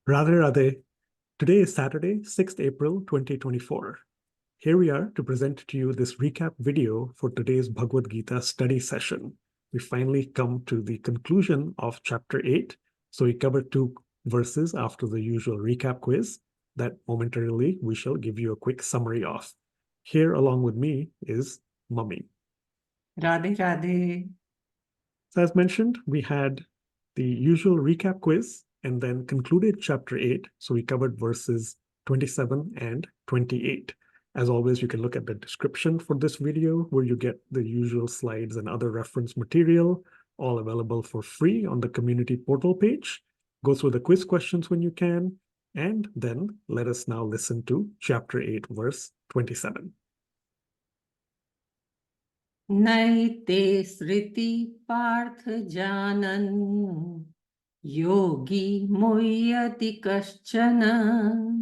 Radhe Radhe. Today is Saturday, 6th April 2024. Here we are to present to you this recap video for today's Bhagavad Gita study session. We finally come to the conclusion of chapter 8. So we covered 2 verses after the usual recap quiz that momentarily we shall give you a quick summary of. Here along with me is Mummy. Radhe Radhe. So as mentioned, we had the usual recap quiz and then concluded chapter 8. So we covered verses 27 and 28. As always, you can look at the description for this video where you get the usual slides and other reference material, all available for free on the community portal page. Go through the quiz questions when you can, and then let us now listen to chapter 8, verse 27. Naite sriti parth janan yogi muhyati kaschana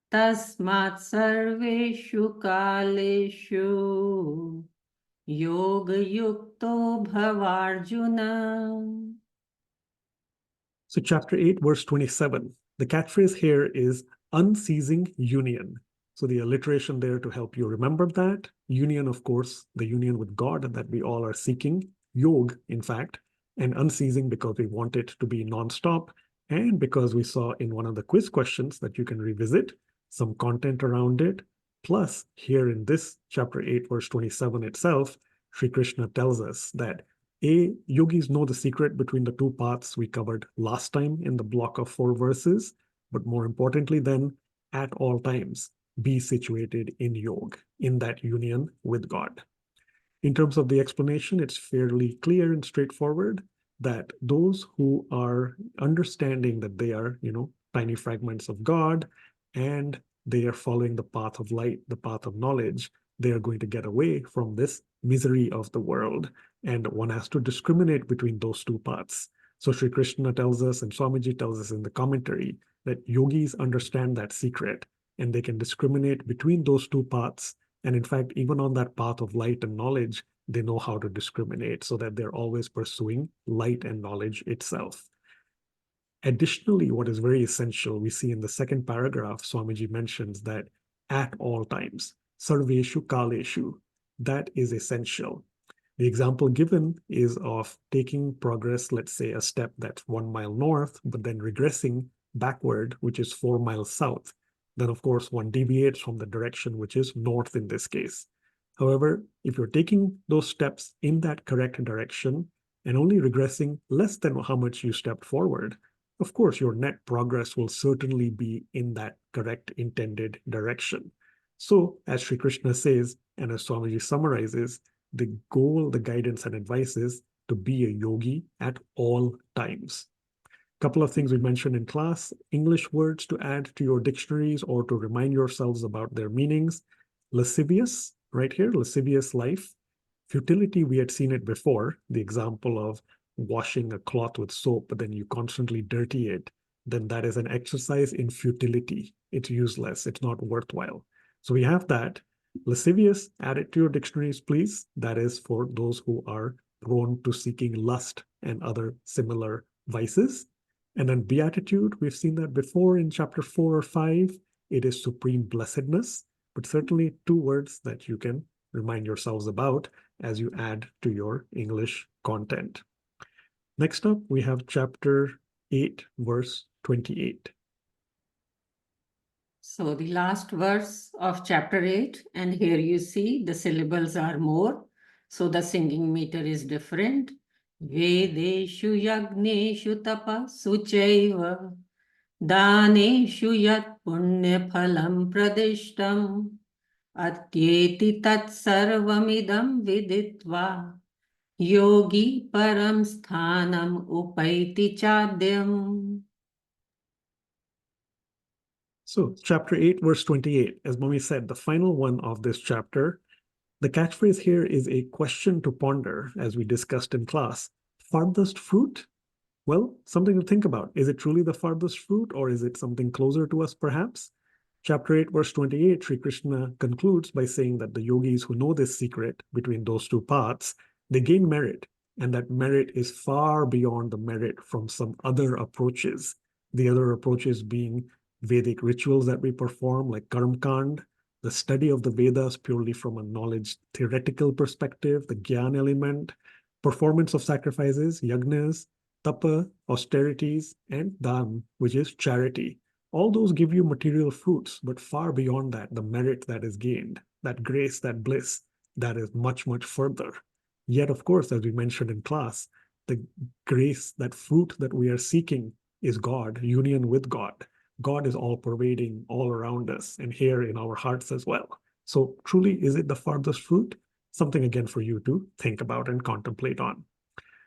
tasmat sarveshu kaleshu yoga yukto bhavarjuna. So chapter 8, verse 27. The catchphrase here is unceasing union. So the alliteration there to help you remember that. Union, of course, the union with God that we all are seeking. Yog, in fact, and unceasing because we want it to be nonstop. And because we saw in one of the quiz questions that you can revisit some content around it. Plus, here in this chapter 8, verse 27 itself, Sri Krishna tells us that yogis know the secret between the 2 paths we covered last time in the block of 4 verses. But more importantly, then, at all times, be situated in yoga, in that union with God. In terms of the explanation, it's fairly clear and straightforward that those who are understanding that they are, tiny fragments of God, and they are following the path of light, the path of knowledge, they are going to get away from this misery of the world. And one has to discriminate between those 2 paths. So Sri Krishna tells us, and Swamiji tells us in the commentary, that yogis understand that secret, and they can discriminate between those 2 paths. And in fact, even on that path of light and knowledge, they know how to discriminate so that they're always pursuing light and knowledge itself. Additionally, what is very essential, we see in the second paragraph, Swamiji mentions that at all times, sarveshu kaleshu, that is essential. The example given is of taking progress, let's say a step that's 1 mile north, but then regressing backward, which is 4 miles south. Then, of course, one deviates from the direction which is north in this case. However, if you're taking those steps in that correct direction and only regressing less than how much you stepped forward, of course, your net progress will certainly be in that correct intended direction. So, as Sri Krishna says, and as Swamiji summarizes, the goal, the guidance and advice is to be a yogi at all times. Couple of things we mentioned in class, English words to add to your dictionaries or to remind yourselves about their meanings. Lascivious, right here, lascivious life. Futility, we had seen it before, the example of washing a cloth with soap, but then you constantly dirty it, then that is an exercise in futility. It's useless, it's not worthwhile. So we have that. Lascivious, add it to your dictionaries, please. That is for those who are prone to seeking lust and other similar vices. And then beatitude, we've seen that before in chapter 4 or 5. It is supreme blessedness, but certainly 2 words that you can remind yourselves about as you add to your English content. Next up, we have chapter 8, verse 28. So the last verse of chapter 8, and here you see the syllables are more. So the singing meter is different. Vedeshu yagneshu tapa suchaiva daneshu yat punya phalam pradishtam atyeti tat sarvamidam viditva yogi param sthanam upaiti chadyam. So chapter 8, verse 28, as Mummy said, the final one of this chapter. The catchphrase here is a question to ponder, as we discussed in class. Farthest fruit? Well, something to think about. Is it truly the farthest fruit, or is it something closer to us, perhaps? Chapter 8, verse 28, Sri Krishna concludes by saying that the yogis who know this secret between those 2 paths, they gain merit, and that merit is far beyond the merit from some other approaches. The other approaches being Vedic rituals that we perform, like Karmkand, the study of the Vedas purely from a knowledge theoretical perspective, the Gyan element, performance of sacrifices, yagnas, tapa, austerities, and dhan, which is charity. All those give you material fruits, but far beyond that, the merit that is gained, that grace, that bliss, that is much, much further. Yet, of course, as we mentioned in class, the grace, that fruit that we are seeking is God, union with God. God is all pervading all around us and here in our hearts as well. So truly, is it the farthest fruit? Something again for you to think about and contemplate on.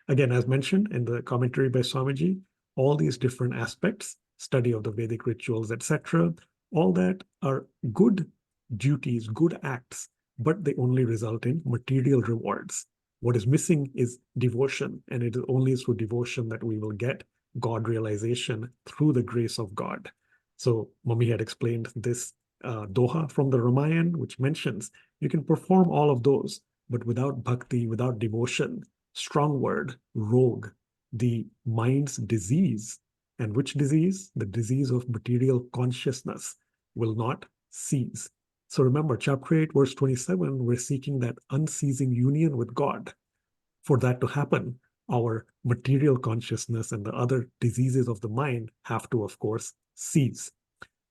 Again, as mentioned in the commentary by Swamiji, all these different aspects, study of the Vedic rituals, etc., all that are good duties, good acts, but they only result in material rewards. What is missing is devotion, and it is only through devotion that we will get God realization through the grace of God. So Mummy had explained this doha from the Ramayana, which mentions you can perform all of those, but without bhakti, without devotion, strong word, rogue, the mind's disease. And which disease? The disease of material consciousness will not cease. So remember, chapter 8, verse 27, we're seeking that unceasing union with God. For that to happen, our material consciousness and the other diseases of the mind have to, of course, cease.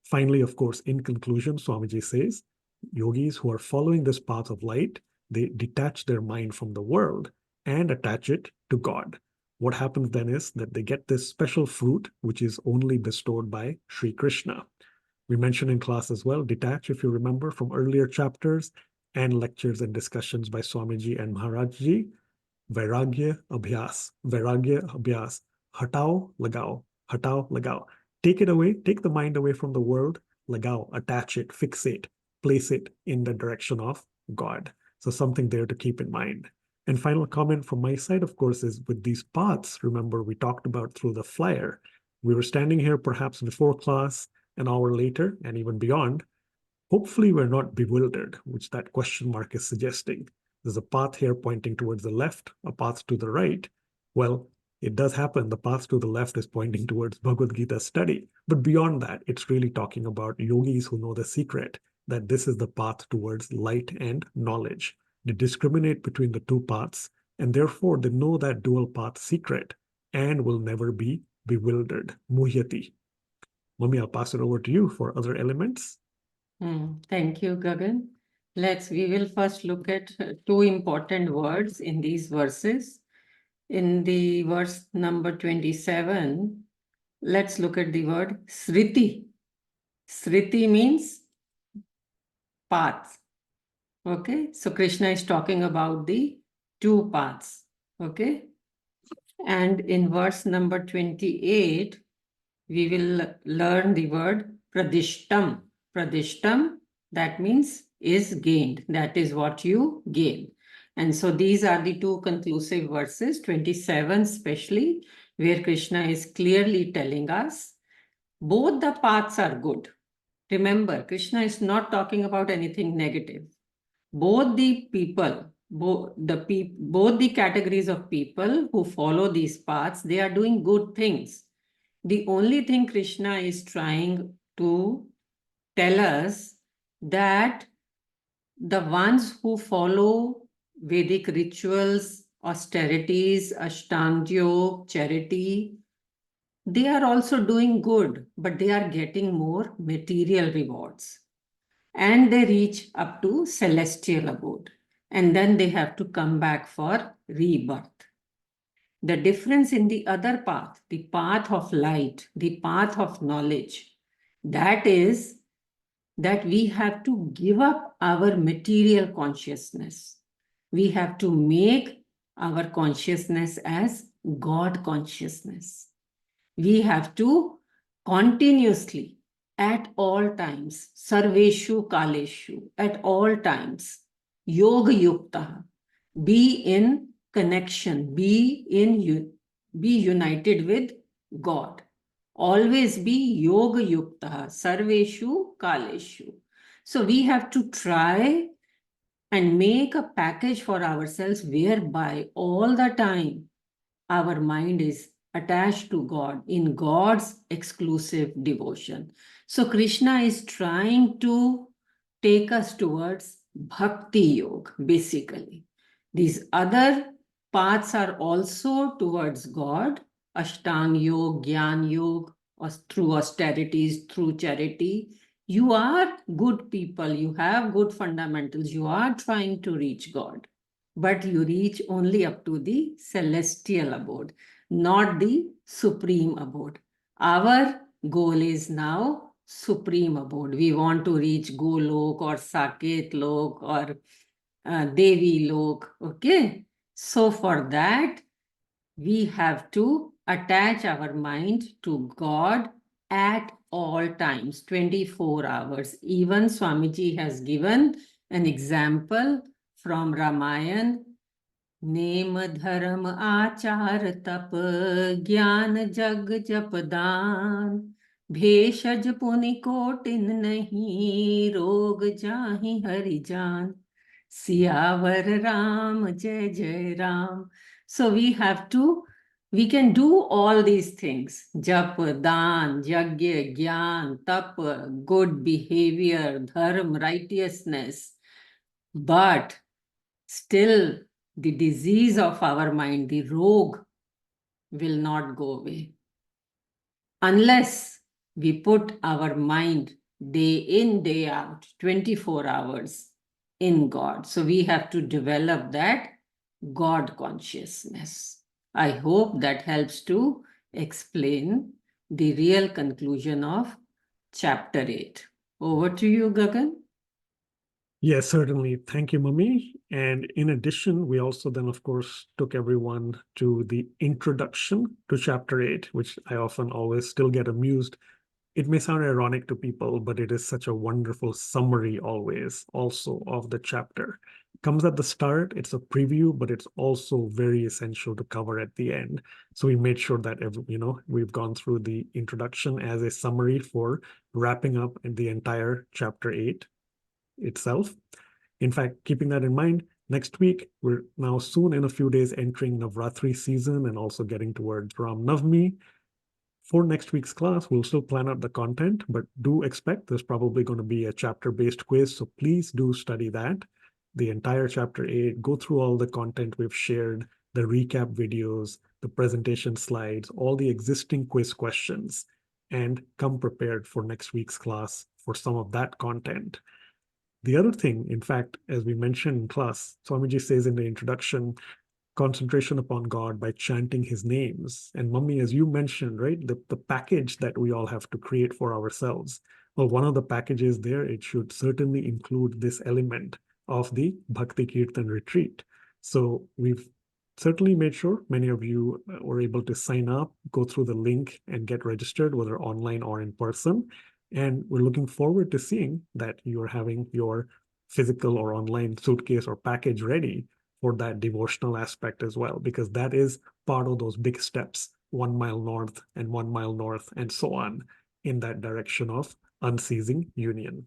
Finally, of course, in conclusion, Swamiji says, yogis who are following this path of light, they detach their mind from the world and attach it to God. What happens then is that they get this special fruit, which is only bestowed by Sri Krishna. We mentioned in class as well, detach, if you remember from earlier chapters and lectures and discussions by Swamiji and Maharajji, Vairagya Abhyas, Hatao, Lagao. Take it away, take the mind away from the world, Lagao, attach it, fixate, place it in the direction of God. So something there to keep in mind. And final comment from my side, of course, is with these paths, remember we talked about through the flyer. We were standing here perhaps before class, an hour later, and even beyond. Hopefully we're not bewildered, which that question mark is suggesting. There's a path here pointing towards the left, a path to the right. Well, it does happen. The path to the left is pointing towards Bhagavad Gita study. But beyond that, it's really talking about yogis who know the secret, that this is the path towards light and knowledge. They discriminate between the two paths, and therefore they know that dual path secret and will never be bewildered. Muhyati. Mummy, I'll pass it over to you for other elements. Thank you, Gagan. We will first look at two important words in these verses. In the verse number 27, let's look at the word Sriti. Sriti means path. Okay, so Krishna is talking about the two paths. Okay, and in verse number 28, we will learn the word Pradishtam. Pradishtam, that means is gained. That is what you gain. And so these are the two conclusive verses, 27 especially, where Krishna is clearly telling us both the paths are good. Remember, Krishna is not talking about anything negative. Both the people, both the categories of people who follow these paths, they are doing good things. The only thing Krishna is trying to tell us that the ones who follow Vedic rituals, austerities, Ashtanga Yoga, charity, they are also doing good, but they are getting more material rewards. And they reach up to celestial abode. And then they have to come back for rebirth. The difference in the other path, the path of light, the path of knowledge, that is that we have to give up our material consciousness. We have to make our consciousness as God consciousness. We have to continuously, at all times, sarveshu kaleshu, at all times, yoga yukta, be in connection, be united with God. Always be yoga yukta, sarveshu kaleshu. So we have to try and make a package for ourselves whereby all the time our mind is attached to God, in God's exclusive devotion. So Krishna is trying to take us towards Bhakti Yoga, basically. These other paths are also towards God, Ashtang Yoga, Gyan Yoga, or through austerities, through charity. You are good people, you have good fundamentals, you are trying to reach God, but you reach only up to the celestial abode, not the supreme abode. Our goal is now supreme abode. We want to reach Golok or Saket Lok or Devi Lok. Okay. So for that, we have to attach our mind to God at all times, 24 hours. Even Swamiji has given an example from Ramayana. Name धर्म आचार तप ज्ञान जग जप दान भेषज पुनि cotton नहीं रोग जाहि हरि जान सियावर राम जय जय Ram. So we can do all these things: jap, dan, yajna, gyan, tap, good behavior, dharma, righteousness, but still the disease of our mind, the rogue, will not go away unless we put our mind day in, day out, 24 hours in God. So we have to develop that God consciousness. I hope that helps to explain the real conclusion of chapter 8. Over to you, Gagan. Yes, certainly. Thank you, Mummy. And in addition, we also then, of course, took everyone to the introduction to chapter 8, which I often always still get amused. It may sound ironic to people, but it is such a wonderful summary always also of the chapter. It comes at the start, it's a preview, but it's also very essential to cover at the end. So we made sure that we've gone through the introduction as a summary for wrapping up in the entire chapter 8 itself. In fact, keeping that in mind, next week, we're now soon in a few days entering Navratri season and also getting towards Ram Navami. For next week's class, we'll still plan out the content, but do expect there's probably going to be a chapter-based quiz, so please do study that. The entire chapter 8, go through all the content we've shared, the recap videos, the presentation slides, all the existing quiz questions, and come prepared for next week's class for some of that content. The other thing, in fact, as we mentioned in class, Swamiji says in the introduction, concentration upon God by chanting his names. And Mummy, as you mentioned, right, the package that we all have to create for ourselves. Well, one of the packages there, it should certainly include this element of the Bhakti Kirtan retreat. So we've certainly made sure many of you were able to sign up, go through the link and get registered, whether online or in person. And we're looking forward to seeing that you're having your physical or online suitcase or package ready for that devotional aspect as well, because that is part of those big steps, 1 mile north and 1 mile north and so on in that direction of unceasing union.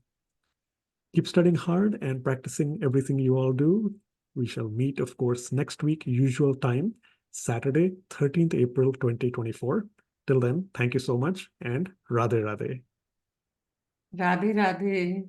Keep studying hard and practicing everything you all do. We shall meet, of course, next week, usual time, Saturday, 13th April, 2024. Till then, thank you so much and Radhe Radhe. Radhe Radhe.